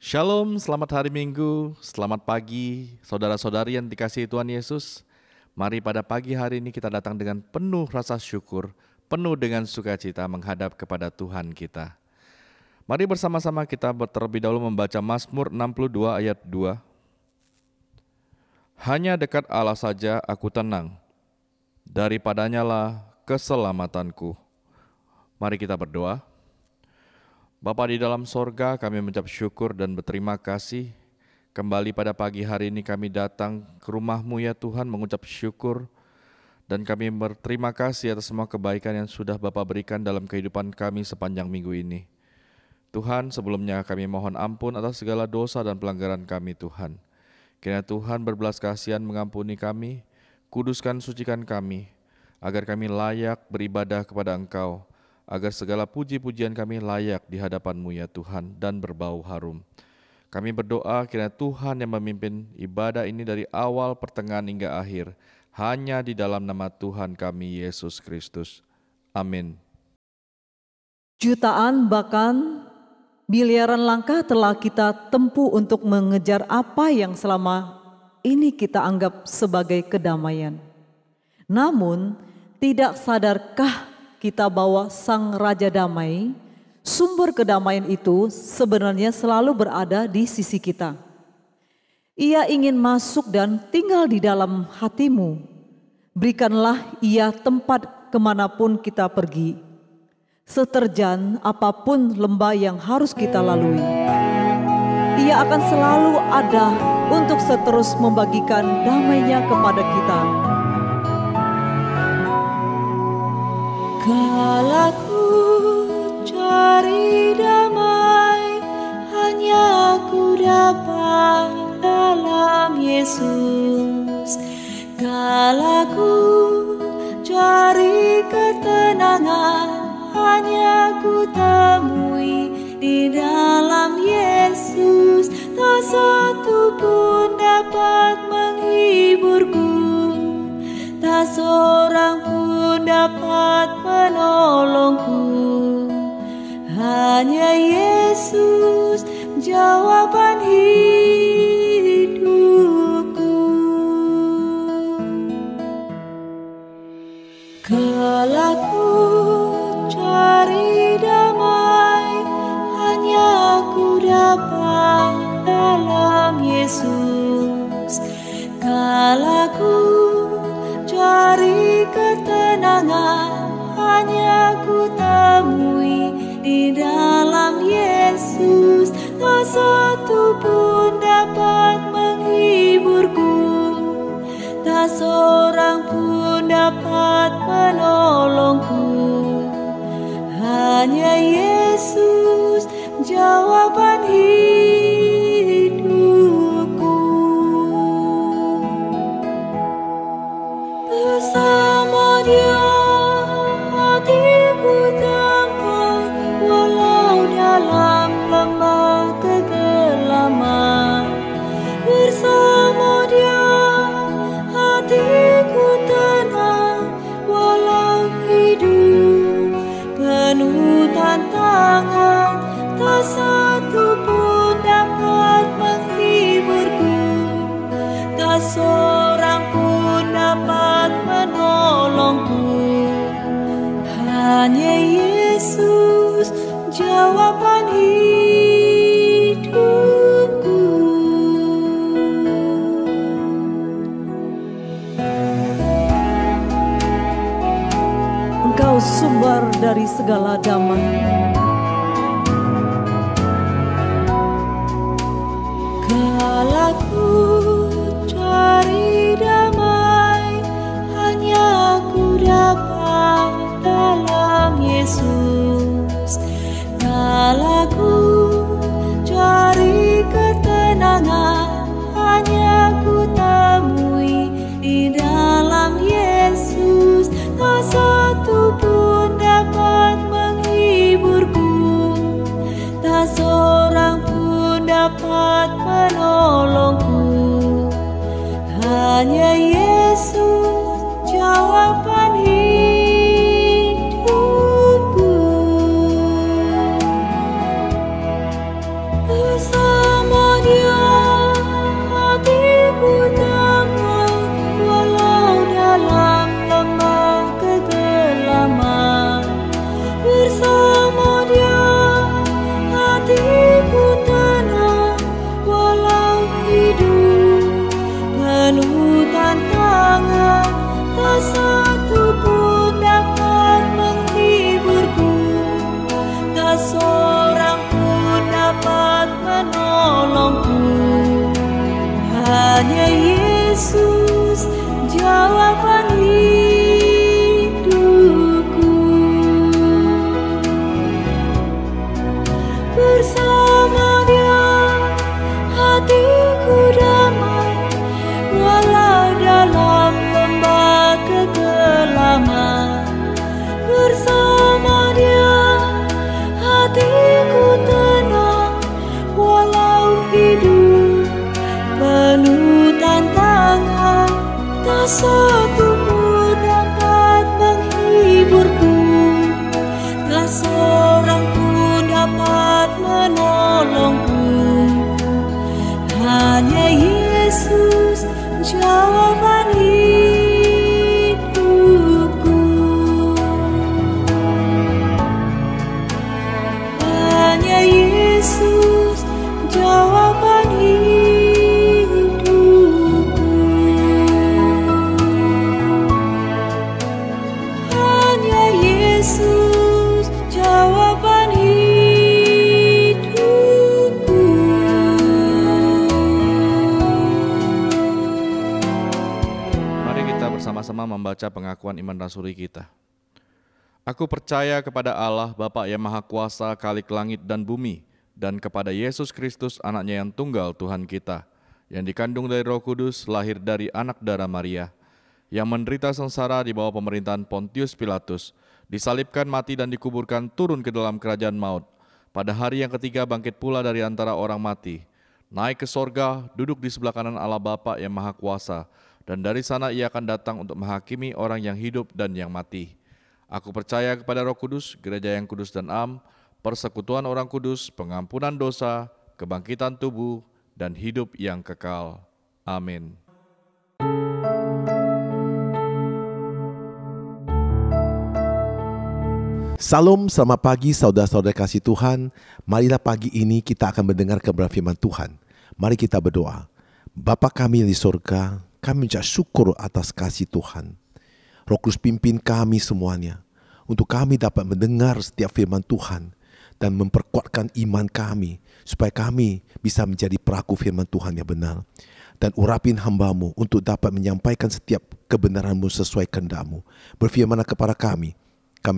Shalom, selamat hari Minggu, selamat pagi, saudara-saudari yang dikasihi Tuhan Yesus. Mari pada pagi hari ini kita datang dengan penuh rasa syukur, penuh dengan sukacita menghadap kepada Tuhan kita. Mari bersama-sama kita terlebih dahulu membaca Mazmur 62 ayat 2. Hanya dekat Allah saja aku tenang, daripadanya lah keselamatanku. Mari kita berdoa. Bapa di dalam sorga, kami mengucap syukur dan berterima kasih. Kembali pada pagi hari ini kami datang ke rumah-Mu ya Tuhan, mengucap syukur. Dan kami berterima kasih atas semua kebaikan yang sudah Bapa berikan dalam kehidupan kami sepanjang minggu ini. Tuhan, sebelumnya kami mohon ampun atas segala dosa dan pelanggaran kami Tuhan. Kiranya Tuhan berbelas kasihan mengampuni kami, kuduskan sucikan kami, agar kami layak beribadah kepada Engkau, agar segala puji-pujian kami layak di hadapan-Mu ya Tuhan dan berbau harum. Kami berdoa kiranya Tuhan yang memimpin ibadah ini dari awal, pertengahan hingga akhir, hanya di dalam nama Tuhan kami Yesus Kristus. Amin. Jutaan bahkan miliaran langkah telah kita tempuh untuk mengejar apa yang selama ini kita anggap sebagai kedamaian. Namun, tidak sadarkah kita bahwa Sang Raja Damai, sumber kedamaian itu sebenarnya selalu berada di sisi kita. Ia ingin masuk dan tinggal di dalam hatimu. Berikanlah Ia tempat kemanapun kita pergi, seterjang apapun lembah yang harus kita lalui. Ia akan selalu ada untuk seterus membagikan damai-Nya kepada kita. Kala ku cari damai, hanya ku dapat dalam Yesus. Kala ku cari ketenangan, hanya ku temui di dalam Yesus. Tak satu pun dapat menghiburku, tak seorang pun dapat menolongku. Hanya Yesus jawaban hidupku. Kala ku cari damai, hanya ku dapat dalam Yesus. Kala ku cari ketenangan, hanya ku temui di dalam Yesus. Tak satu pun dapat menghiburku, tak seorang pun dapat menolongku. Hanya Yesus jawaban hidupku. Bersama Dia hatiku damai, walau dalam lembah kegelapan. Bersama Dia hatiku tenang, walau hidup penuh tantangan. Tak satu pun dapat menghiburku, tak seorang pun dapat menolongku. Hanya Yesus jawaban hidupku. Engkau sumber dari segala damai. Kala ku cari damai, hanya ku dapat dalam Yesus. Kala ku cari ketenangan, hanya ku temui di dalam Yesus. Tak satu pun dapat menghiburku, tak seorang pun dapat menolongku. Hanya Yesus jawaban hidupku. Bersama tak satu pun dapat menghiburku, tak seorang pun dapat menolongku. Hanya Yesus jawaban hidupku. Bersama Dia hatiku damai, walau dalam lembah kegelapan. Bersama Dia hatiku tenang, walau hidup penuh tantangan. Tak satu pun dapat menghiburku, tak seorang pun dapat menolongku. Hanya Yesus jawaban hidupku. Hanya Yesus jawaban hidupku. Hanya Yesus jawaban hidupku. Mari kita bersama-sama membaca pengakuan iman rasuli kita. Aku percaya kepada Allah, Bapa yang Maha Kuasa, Khalik langit dan bumi, dan kepada Yesus Kristus, anaknya yang tunggal Tuhan kita, yang dikandung dari Roh Kudus, lahir dari anak darah Maria, yang menderita sengsara di bawah pemerintahan Pontius Pilatus, disalibkan, mati dan dikuburkan, turun ke dalam kerajaan maut. Pada hari yang ketiga bangkit pula dari antara orang mati, naik ke sorga, duduk di sebelah kanan Allah Bapa yang Maha Kuasa, dan dari sana Ia akan datang untuk menghakimi orang yang hidup dan yang mati. Aku percaya kepada Roh Kudus, gereja yang kudus dan am, persekutuan orang kudus, pengampunan dosa, kebangkitan tubuh, dan hidup yang kekal. Amin. Salam, selamat pagi saudara-saudara kasih Tuhan. Marilah pagi ini kita akan mendengar kebenaran firman Tuhan. Mari kita berdoa. Bapa kami di surga, kami mengucap syukur atas kasih Tuhan. Roh Kudus pimpin kami semuanya, untuk kami dapat mendengar setiap firman Tuhan dan memperkuatkan iman kami, supaya kami bisa menjadi pelaku firman Tuhan yang benar. Dan urapin hamba-Mu untuk dapat menyampaikan setiap kebenaran-Mu sesuai kehendak-Mu. Berfirmanlah kepada kami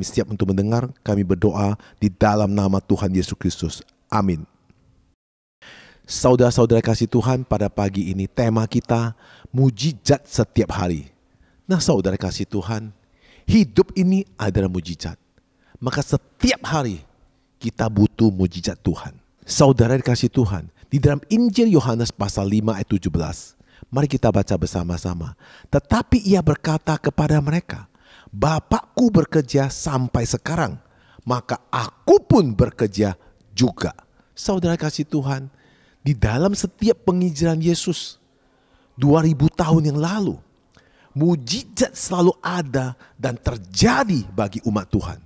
siap untuk mendengar, kami berdoa di dalam nama Tuhan Yesus Kristus. Amin. Saudara-saudara kasih Tuhan, pada pagi ini tema kita, mujizat setiap hari. Nah saudara kasih Tuhan, hidup ini adalah mujizat. Maka setiap hari kita butuh mujizat Tuhan. Saudara dikasih Tuhan, di dalam Injil Yohanes pasal 5 ayat 17, mari kita baca bersama-sama. Tetapi Ia berkata kepada mereka, Bapakku bekerja sampai sekarang, maka aku pun bekerja juga. Saudara kasih Tuhan, di dalam setiap penginjilan Yesus 2000 tahun yang lalu, mujizat selalu ada dan terjadi bagi umat Tuhan.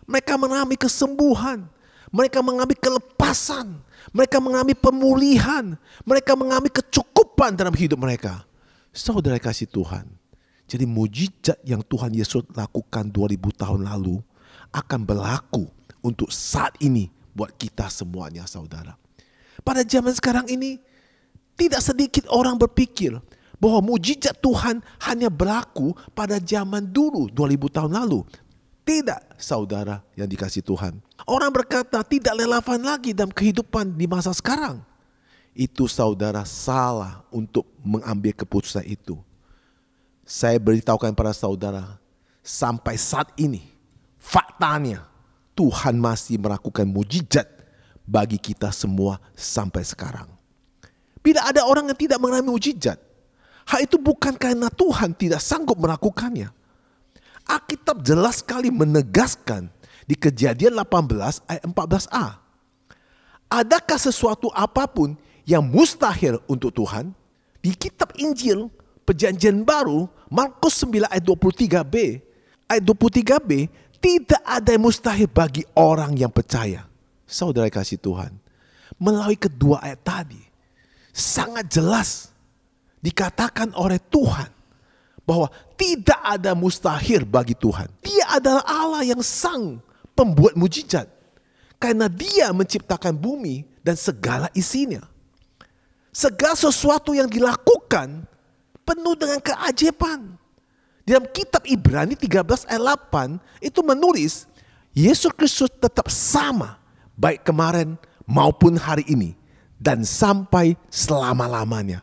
Mereka mengalami kesembuhan, mereka mengalami kelepasan, mereka mengalami pemulihan, mereka mengalami kecukupan dalam hidup mereka. Saudara kasih Tuhan, jadi mujizat yang Tuhan Yesus lakukan 2000 tahun lalu akan berlaku untuk saat ini buat kita semuanya saudara. Pada zaman sekarang ini, tidak sedikit orang berpikir bahwa mujizat Tuhan hanya berlaku pada zaman dulu 2000 tahun lalu. Tidak, saudara yang dikasih Tuhan. Orang berkata tidak relevan lagi dalam kehidupan di masa sekarang. Itu saudara salah untuk mengambil keputusan itu. Saya beritahukan pada saudara, sampai saat ini faktanya Tuhan masih melakukan mujizat bagi kita semua sampai sekarang. Bila ada orang yang tidak mengalami mujizat, hal itu bukan karena Tuhan tidak sanggup melakukannya. Alkitab jelas sekali menegaskan di Kejadian 18 ayat 14a. Adakah sesuatu apapun yang mustahil untuk Tuhan? Di kitab Injil Perjanjian Baru, Markus 9 ayat 23b. Ayat 23b, tidak ada yang mustahil bagi orang yang percaya. Saudara kasih Tuhan, melalui kedua ayat tadi, sangat jelas dikatakan oleh Tuhan bahwa tidak ada mustahil bagi Tuhan. Dia adalah Allah yang sang pembuat mujizat. Karena dia menciptakan bumi dan segala isinya. Segala sesuatu yang dilakukan penuh dengan keajaiban. Dalam kitab Ibrani 13 ayat 8 itu menulis, Yesus Kristus tetap sama baik kemarin maupun hari ini dan sampai selama-lamanya.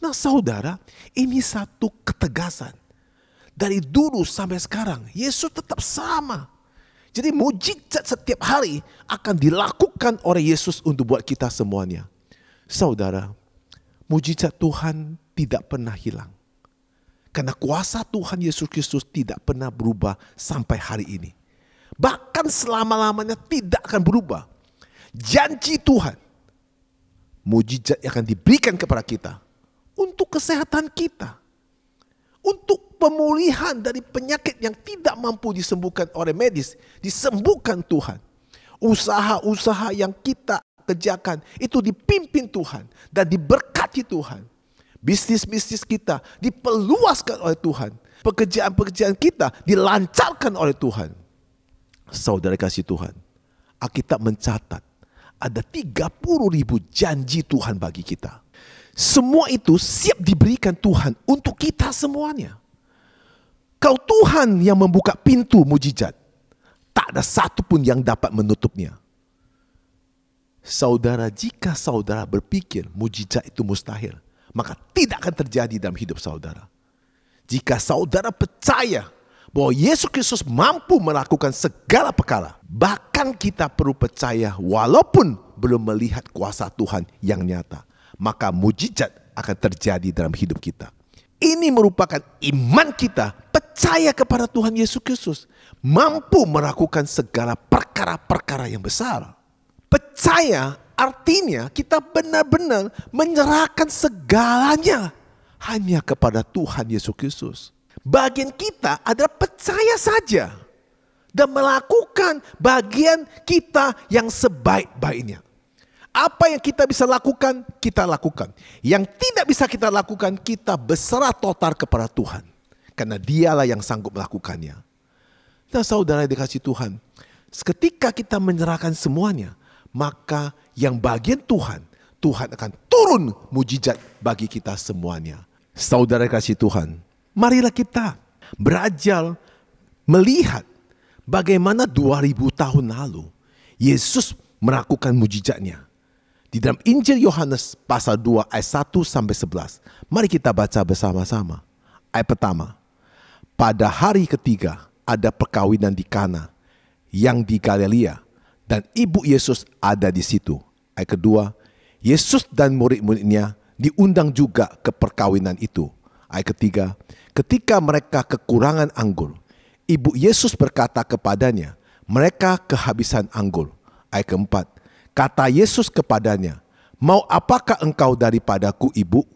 Nah saudara, ini satu ketegasan. Dari dulu sampai sekarang, Yesus tetap sama. Jadi mujizat setiap hari akan dilakukan oleh Yesus untuk buat kita semuanya. Saudara, mujizat Tuhan tidak pernah hilang. Karena kuasa Tuhan Yesus Kristus tidak pernah berubah sampai hari ini. Bahkan selama-lamanya tidak akan berubah. Janji Tuhan, mujizat yang akan diberikan kepada kita untuk kesehatan kita. Untuk pemulihan dari penyakit yang tidak mampu disembuhkan oleh medis, disembuhkan Tuhan. Usaha-usaha yang kita kerjakan itu dipimpin Tuhan dan diberkati Tuhan. Bisnis-bisnis kita diperluaskan oleh Tuhan. Pekerjaan-pekerjaan kita dilancarkan oleh Tuhan. Saudara kasih Tuhan, Alkitab mencatat ada 30.000 janji Tuhan bagi kita. Semua itu siap diberikan Tuhan untuk kita semuanya. Kalau Tuhan yang membuka pintu mujizat, tak ada satu pun yang dapat menutupnya. Saudara, jika saudara berpikir mujizat itu mustahil, maka tidak akan terjadi dalam hidup saudara. Jika saudara percaya bahwa Yesus Kristus mampu melakukan segala perkara, bahkan kita perlu percaya walaupun belum melihat kuasa Tuhan yang nyata, maka mujizat akan terjadi dalam hidup kita. Ini merupakan iman kita percaya kepada Tuhan Yesus Kristus mampu melakukan segala perkara-perkara yang besar. Percaya artinya kita benar-benar menyerahkan segalanya hanya kepada Tuhan Yesus Kristus. Bagian kita adalah percaya saja dan melakukan bagian kita yang sebaik-baiknya. Apa yang kita bisa lakukan, kita lakukan. Yang tidak bisa kita lakukan, kita berserah total kepada Tuhan. Karena dialah yang sanggup melakukannya. Nah saudara yang dikasihi Tuhan, ketika kita menyerahkan semuanya, maka yang bagian Tuhan, Tuhan akan turun mujizat bagi kita semuanya. Saudara yang dikasihi Tuhan, marilah kita belajar melihat bagaimana 2000 tahun lalu Yesus melakukan mujizatnya. Di dalam Injil Yohanes pasal 2 ayat 1 sampai 11. Mari kita baca bersama-sama. Ayat pertama. Pada hari ketiga ada perkawinan di Kana yang di Galilea dan ibu Yesus ada di situ. Ayat kedua. Yesus dan murid-muridnya diundang juga ke perkawinan itu. Ayat ketiga. Ketika mereka kekurangan anggur, ibu Yesus berkata kepadanya, mereka kehabisan anggur. Ayat keempat. Kata Yesus kepadanya, mau apakah engkau daripadaku ibu?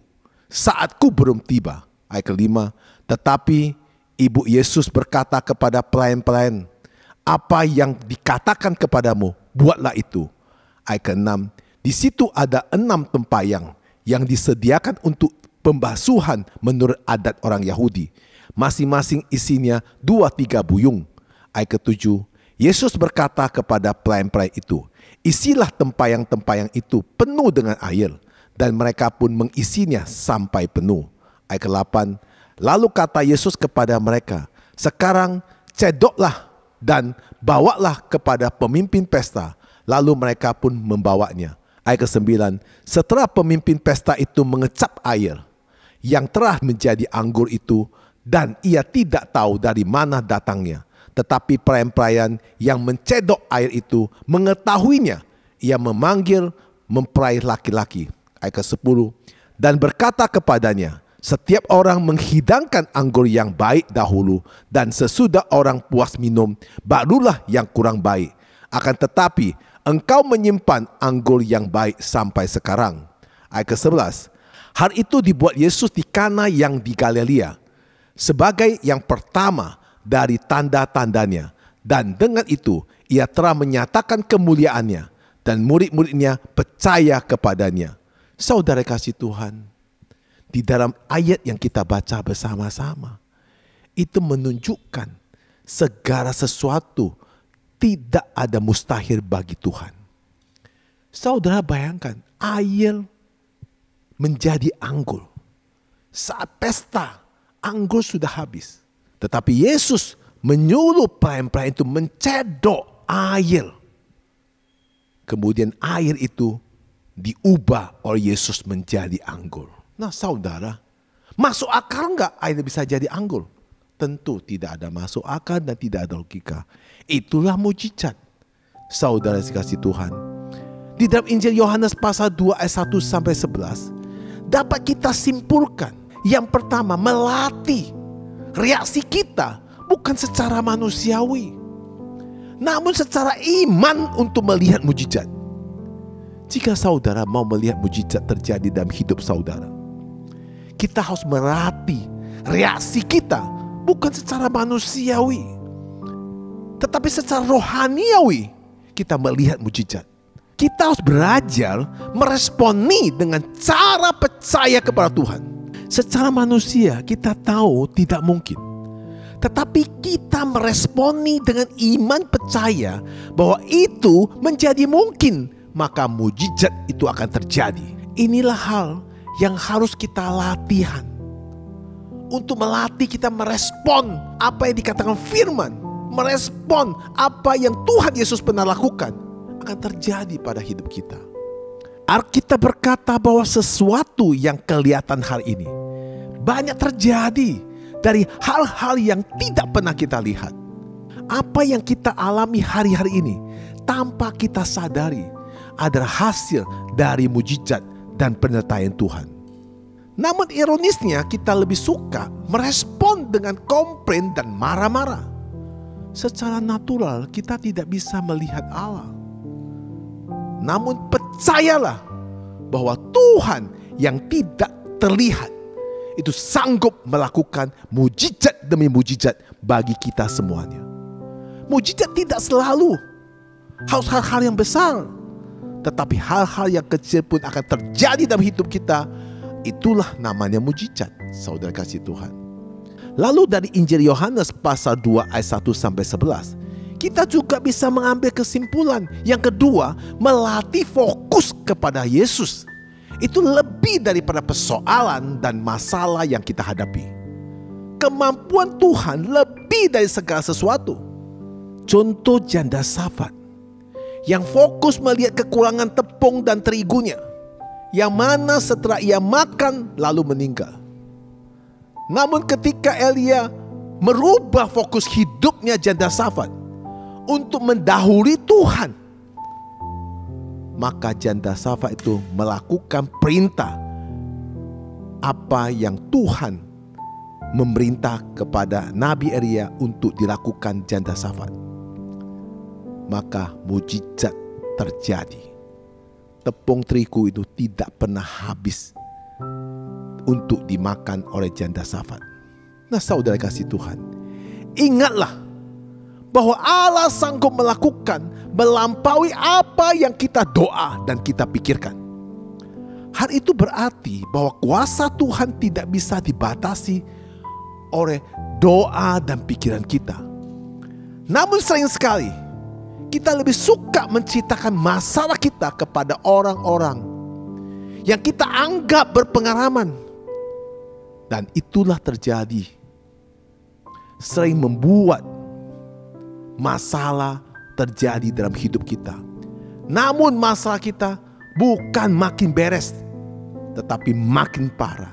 Saatku belum tiba. Ayat kelima. Tetapi ibu Yesus berkata kepada pelayan-pelayan, apa yang dikatakan kepadamu, buatlah itu. Ayat keenam. Di situ ada 6 tempayan yang disediakan untuk pembasuhan menurut adat orang Yahudi. Masing-masing isinya 2-3 buyung. Ayat ketujuh. Yesus berkata kepada pelayan-pelayan itu, isilah tempayan-tempayan itu penuh dengan air. Dan mereka pun mengisinya sampai penuh. Ayat ke-8. Lalu kata Yesus kepada mereka, sekarang cedoklah dan bawalah kepada pemimpin pesta. Lalu mereka pun membawanya. Ayat ke-9. Setelah pemimpin pesta itu mengecap air yang telah menjadi anggur itu, dan ia tidak tahu dari mana datangnya. Tetapi pelayan-pelayan yang mencedok air itu mengetahuinya. Ia memanggil mempelai laki-laki. Ayat ke-10. Dan berkata kepadanya, setiap orang menghidangkan anggur yang baik dahulu, dan sesudah orang puas minum, barulah yang kurang baik. Akan tetapi engkau menyimpan anggur yang baik sampai sekarang. Ayat ke-11. Hal itu dibuat Yesus di Kana yang di Galilea sebagai yang pertama dari tanda-tandanya, dan dengan itu ia telah menyatakan kemuliaannya, dan murid-muridnya percaya kepadanya. Saudara kasih Tuhan, di dalam ayat yang kita baca bersama-sama, Itu menunjukkan segala sesuatu tidak ada mustahil bagi Tuhan. Saudara bayangkan, air menjadi anggur. Saat pesta, anggur sudah habis. Tetapi Yesus menyuruh pelayan-pelayan itu mencedok air. Kemudian air itu diubah oleh Yesus menjadi anggur. Nah saudara, masuk akal enggak air bisa jadi anggur? Tentu tidak ada masuk akal dan tidak ada logika. Itulah mujizat. Saudara dikasihi Tuhan. Di dalam Injil Yohanes pasal 2 ayat 1 sampai 11 dapat kita simpulkan. Yang pertama, melatih reaksi kita bukan secara manusiawi, namun secara iman untuk melihat mujizat. Jika saudara mau melihat mujizat terjadi dalam hidup saudara, kita harus melatih reaksi kita bukan secara manusiawi, tetapi secara rohaniawi kita melihat mujizat. Kita harus belajar meresponi dengan cara percaya kepada Tuhan. Secara manusia kita tahu tidak mungkin, tetapi kita meresponi dengan iman percaya bahwa itu menjadi mungkin, maka mujizat itu akan terjadi. Inilah hal yang harus kita latihan. Untuk melatih kita merespon apa yang dikatakan firman, merespon apa yang Tuhan Yesus pernah lakukan akan terjadi pada hidup kita. Alkitab berkata bahwa sesuatu yang kelihatan hari ini banyak terjadi dari hal-hal yang tidak pernah kita lihat. Apa yang kita alami hari-hari ini tanpa kita sadari adalah hasil dari mujizat dan penyertaan Tuhan. Namun ironisnya kita lebih suka merespon dengan komplain dan marah-marah. Secara natural kita tidak bisa melihat Allah. Namun percayalah bahwa Tuhan yang tidak terlihat itu sanggup melakukan mujizat demi mujizat bagi kita semuanya. Mujizat tidak selalu harus hal-hal yang besar, tetapi hal-hal yang kecil pun akan terjadi dalam hidup kita. Itulah namanya mujizat, saudara kasih Tuhan. Lalu dari Injil Yohanes pasal 2 ayat 1 sampai 11, kita juga bisa mengambil kesimpulan. Yang kedua, melatih fokus kepada Yesus. Itu lebih daripada persoalan dan masalah yang kita hadapi. Kemampuan Tuhan lebih dari segala sesuatu. Contoh janda Safat yang fokus melihat kekurangan tepung dan terigunya, yang mana setelah ia makan lalu meninggal. Namun ketika Elia merubah fokus hidupnya janda Safat untuk mendahului Tuhan, maka janda Safat itu melakukan perintah apa yang Tuhan memerintah kepada Nabi Elia untuk dilakukan janda Safat. Maka mujizat terjadi. Tepung terigu itu tidak pernah habis untuk dimakan oleh janda Safat. Nah saudara kasih Tuhan, ingatlah bahwa Allah sanggup melakukan melampaui apa yang kita doa dan kita pikirkan. Hal itu berarti bahwa kuasa Tuhan tidak bisa dibatasi oleh doa dan pikiran kita. Namun sering sekali kita lebih suka menceritakan masalah kita kepada orang-orang yang kita anggap berpengalaman. Dan itulah terjadi, sering membuat masalah terjadi dalam hidup kita. Namun masalah kita bukan makin beres, tetapi makin parah.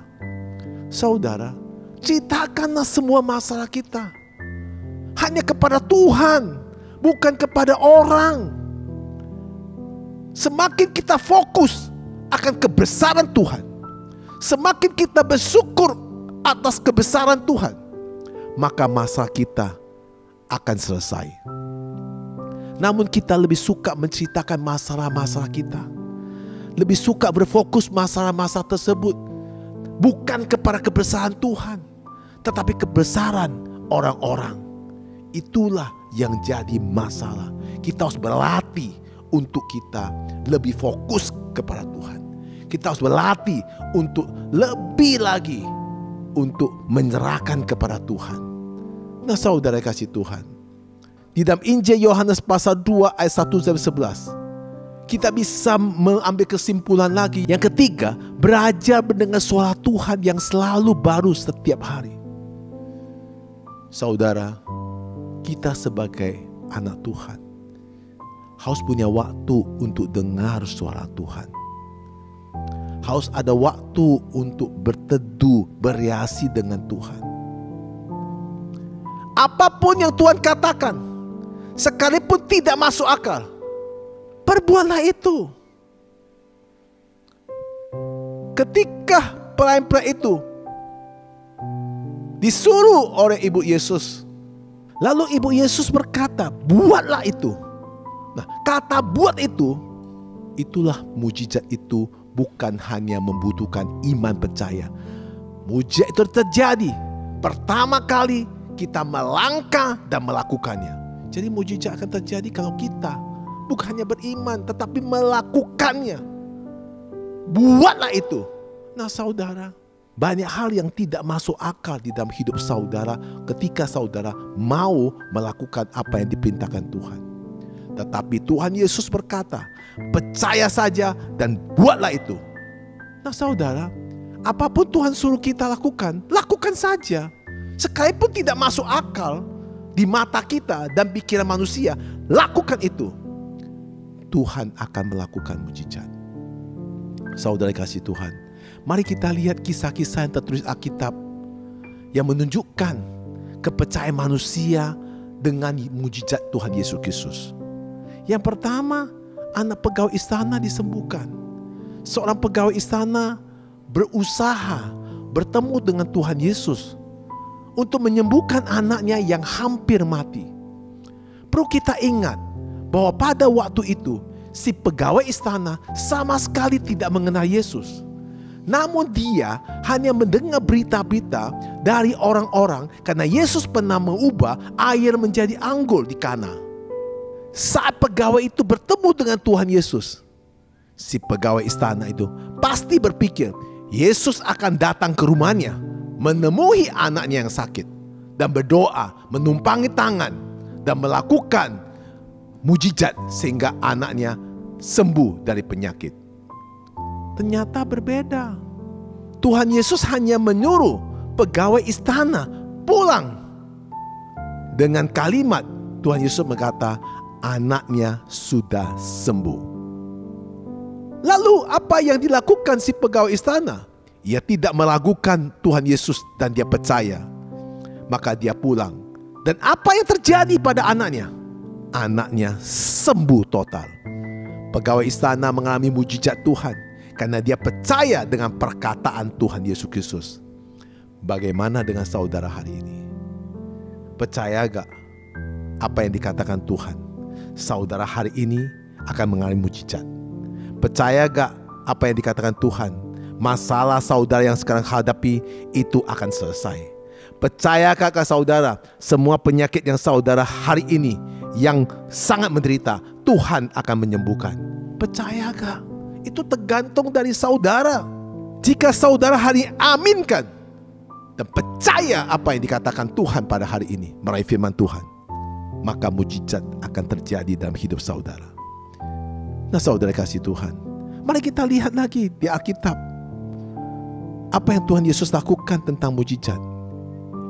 Saudara, ceritakanlah semua masalah kita hanya kepada Tuhan, bukan kepada orang. Semakin kita fokus akan kebesaran Tuhan, semakin kita bersyukur atas kebesaran Tuhan, maka masalah kita akan selesai. Namun kita lebih suka menceritakan masalah-masalah kita, lebih suka berfokus masalah-masalah tersebut bukan kepada kebesaran Tuhan, tetapi kebesaran orang-orang. Itulah yang jadi masalah. Kita harus berlatih untuk kita lebih fokus kepada Tuhan. Kita harus berlatih untuk lebih lagi untuk menyerahkan kepada Tuhan. Nah saudara kasih Tuhan, di dalam Injil Yohanes pasal 2 ayat 1-11, kita bisa mengambil kesimpulan lagi. Yang ketiga, belajar mendengar suara Tuhan yang selalu baru setiap hari. Saudara, kita sebagai anak Tuhan harus punya waktu untuk dengar suara Tuhan. Harus ada waktu untuk berteduh, bereaksi dengan Tuhan. Apapun yang Tuhan katakan, sekalipun tidak masuk akal, perbuatlah itu. Ketika pelayan-pelayan itu disuruh oleh Ibu Yesus, lalu Ibu Yesus berkata, buatlah itu. Nah, kata buat itu, itulah mujizat itu bukan hanya membutuhkan iman percaya. Mujizat itu terjadi pertama kali kita melangkah dan melakukannya. Jadi mujizat akan terjadi kalau kita bukan hanya beriman tetapi melakukannya. Buatlah itu. Nah saudara, banyak hal yang tidak masuk akal di dalam hidup saudara ketika saudara mau melakukan apa yang diperintahkan Tuhan. Tetapi Tuhan Yesus berkata, percaya saja dan buatlah itu. Nah saudara, apapun Tuhan suruh kita lakukan, lakukan saja. Sekalipun tidak masuk akal di mata kita dan pikiran manusia, lakukan itu. Tuhan akan melakukan mujizat. Saudara kasih Tuhan, mari kita lihat kisah-kisah yang tertulis Alkitab yang menunjukkan kepercayaan manusia dengan mujizat Tuhan Yesus Kristus. Yang pertama, anak pegawai istana disembuhkan. Seorang pegawai istana berusaha bertemu dengan Tuhan Yesus untuk menyembuhkan anaknya yang hampir mati. Perlu kita ingat bahwa pada waktu itu si pegawai istana sama sekali tidak mengenal Yesus. Namun dia hanya mendengar berita-berita dari orang-orang karena Yesus pernah mengubah air menjadi anggur di Kana. Saat pegawai itu bertemu dengan Tuhan Yesus, si pegawai istana itu pasti berpikir Yesus akan datang ke rumahnya, menemui anaknya yang sakit, dan berdoa, menumpangi tangan, dan melakukan mujizat sehingga anaknya sembuh dari penyakit. Ternyata berbeda. Tuhan Yesus hanya menyuruh pegawai istana pulang. Dengan kalimat Tuhan Yesus berkata, anaknya sudah sembuh. Lalu apa yang dilakukan si pegawai istana? Ia tidak meragukan Tuhan Yesus dan dia percaya. Maka dia pulang. Dan apa yang terjadi pada anaknya? Anaknya sembuh total. Pegawai istana mengalami mujizat Tuhan karena dia percaya dengan perkataan Tuhan Yesus Kristus. Bagaimana dengan saudara hari ini? Percaya gak apa yang dikatakan Tuhan? Saudara hari ini akan mengalami mujizat. Percaya gak apa yang dikatakan Tuhan? Masalah saudara yang sekarang hadapi itu akan selesai. Percayakah saudara, semua penyakit yang saudara hari ini yang sangat menderita, Tuhan akan menyembuhkan? Percayakah? Itu tergantung dari saudara. Jika saudara hari ini aminkan dan percaya apa yang dikatakan Tuhan pada hari ini, meraih firman Tuhan, maka mujizat akan terjadi dalam hidup saudara. Nah saudara kasih Tuhan, mari kita lihat lagi di Alkitab apa yang Tuhan Yesus lakukan tentang mujizat.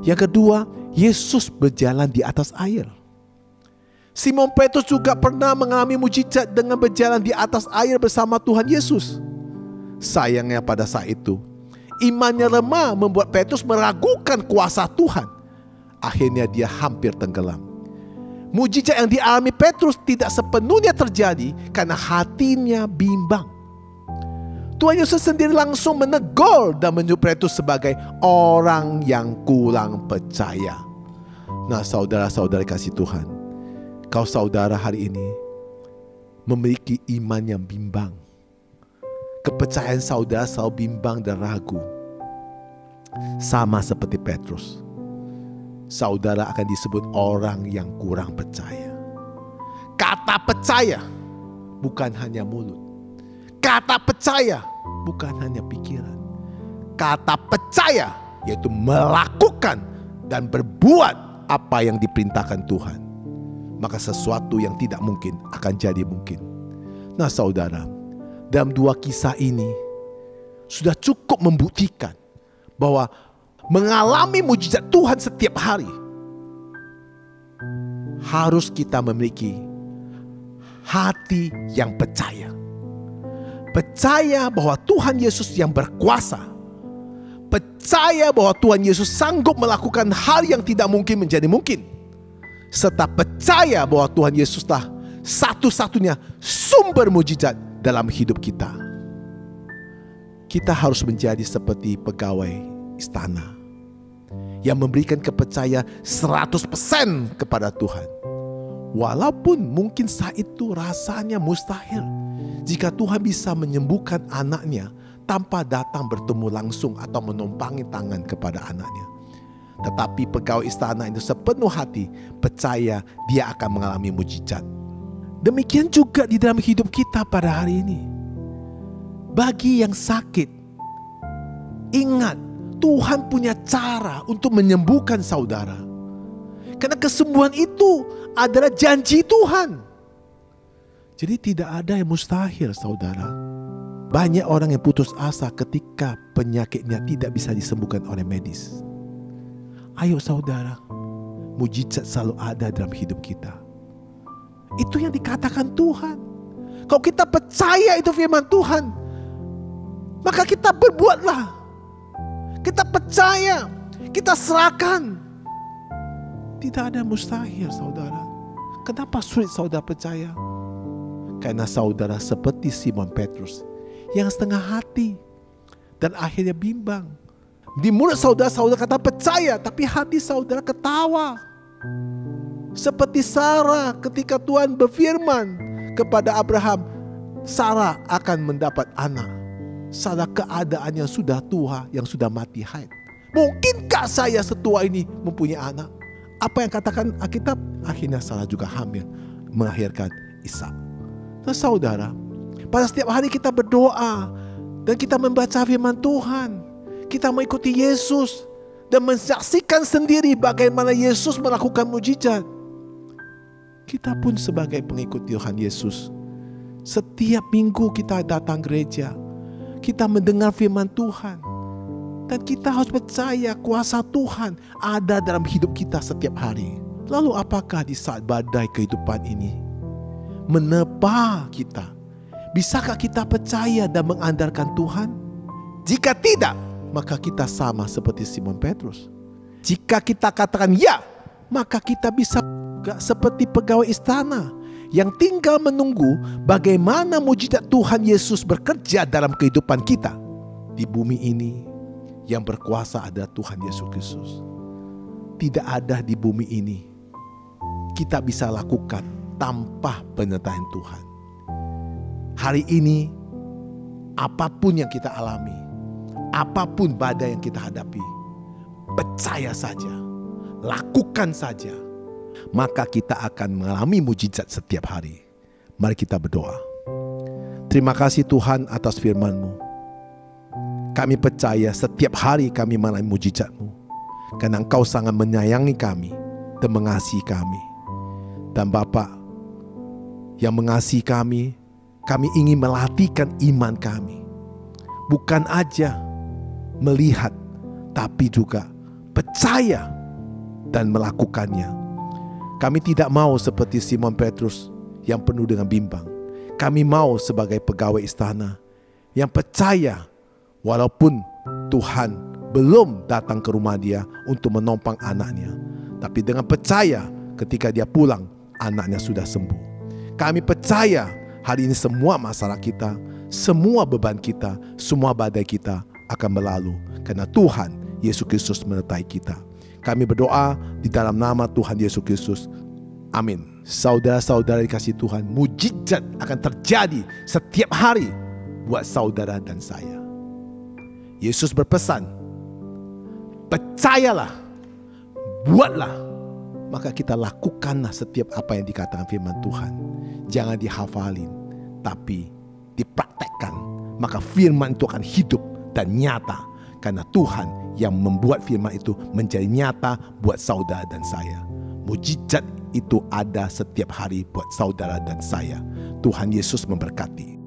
Yang kedua, Yesus berjalan di atas air. Simon Petrus juga pernah mengalami mujizat dengan berjalan di atas air bersama Tuhan Yesus. Sayangnya pada saat itu, imannya lemah membuat Petrus meragukan kuasa Tuhan. Akhirnya dia hampir tenggelam. Mujizat yang dialami Petrus tidak sepenuhnya terjadi karena hatinya bimbang. Tuhan Yesus sendiri langsung menegur dan menyebut Petrus sebagai orang yang kurang percaya. Nah saudara-saudara kasih Tuhan, kau saudara hari ini memiliki iman yang bimbang. Kepercayaan saudara selalu bimbang dan ragu. Sama seperti Petrus, saudara akan disebut orang yang kurang percaya. Kata percaya bukan hanya mulut. Kata percaya bukan hanya pikiran. Kata percaya yaitu melakukan dan berbuat apa yang diperintahkan Tuhan, maka sesuatu yang tidak mungkin akan jadi mungkin. Nah saudara, dalam dua kisah ini sudah cukup membuktikan bahwa mengalami mujizat Tuhan setiap hari harus kita memiliki hati yang percaya. Percaya bahwa Tuhan Yesus yang berkuasa. Percaya bahwa Tuhan Yesus sanggup melakukan hal yang tidak mungkin menjadi mungkin. Serta percaya bahwa Tuhan Yesuslah satu-satunya sumber mujizat dalam hidup kita. Kita harus menjadi seperti pegawai istana yang memberikan kepercayaan 100% kepada Tuhan. Walaupun mungkin saat itu rasanya mustahil jika Tuhan bisa menyembuhkan anaknya tanpa datang bertemu langsung atau menumpangi tangan kepada anaknya. Tetapi pegawai istana itu sepenuh hati percaya dia akan mengalami mujizat. Demikian juga di dalam hidup kita pada hari ini. Bagi yang sakit, ingat Tuhan punya cara untuk menyembuhkan saudara. Karena kesembuhan itu adalah janji Tuhan. Jadi tidak ada yang mustahil saudara. Banyak orang yang putus asa ketika penyakitnya tidak bisa disembuhkan oleh medis. Ayo saudara, mujizat selalu ada dalam hidup kita. Itu yang dikatakan Tuhan. Kalau kita percaya itu firman Tuhan, maka kita berbuatlah. Kita percaya, kita serahkan. Tidak ada mustahil saudara. Kenapa sulit saudara percaya? Karena saudara seperti Simon Petrus yang setengah hati dan akhirnya bimbang. Di mulut saudara kata percaya, tapi hati saudara ketawa. Seperti Sarah ketika Tuhan berfirman kepada Abraham, Sarah akan mendapat anak. Sarah keadaan yang sudah tua, yang sudah mati haid. Mungkinkah saya setua ini mempunyai anak? Apa yang katakan Alkitab? Akhirnya Sarah juga hamil, melahirkan Ishak. Nah saudara, pada setiap hari kita berdoa dan kita membaca firman Tuhan, kita mengikuti Yesus dan menyaksikan sendiri bagaimana Yesus melakukan mujizat. Kita pun sebagai pengikut Tuhan Yesus, setiap minggu kita datang gereja, kita mendengar firman Tuhan, dan kita harus percaya kuasa Tuhan ada dalam hidup kita setiap hari. Lalu apakah di saat badai kehidupan ini menerpa kita, bisakah kita percaya dan mengandalkan Tuhan? Jika tidak, maka kita sama seperti Simon Petrus. Jika kita katakan ya, maka kita bisa seperti pegawai istana yang tinggal menunggu bagaimana mujizat Tuhan Yesus bekerja dalam kehidupan kita. Di bumi ini yang berkuasa adalah Tuhan Yesus Kristus. Tidak ada di bumi ini kita bisa lakukan tanpa penyertaan Tuhan. Hari ini apapun yang kita alami, apapun badai yang kita hadapi, percaya saja, lakukan saja, maka kita akan mengalami mujizat setiap hari. Mari kita berdoa. Terima kasih Tuhan atas firman-Mu. Kami percaya setiap hari kami mengalami mujizat-Mu, karena Engkau sangat menyayangi kami dan mengasihi kami. Dan Bapa yang mengasihi kami ingin melatihkan iman kami. Bukan aja melihat, tapi juga percaya dan melakukannya. Kami tidak mau seperti Simon Petrus yang penuh dengan bimbang. Kami mau sebagai pegawai istana yang percaya walaupun Tuhan belum datang ke rumah dia untuk menompang anaknya, tapi dengan percaya ketika dia pulang, anaknya sudah sembuh. Kami percaya hari ini semua masalah kita, semua beban kita, semua badai kita akan berlalu karena Tuhan Yesus Kristus menyertai kita. Kami berdoa di dalam nama Tuhan Yesus Kristus. Amin. Saudara-saudara dikasihi Tuhan, mujizat akan terjadi setiap hari buat saudara dan saya. Yesus berpesan, percayalah, buatlah, maka kita lakukanlah setiap apa yang dikatakan firman Tuhan. Jangan dihafalin, tapi dipraktekkan. Maka firman itu akan hidup dan nyata, karena Tuhan yang membuat firman itu menjadi nyata buat saudara dan saya. Mujizat itu ada setiap hari buat saudara dan saya. Tuhan Yesus memberkati.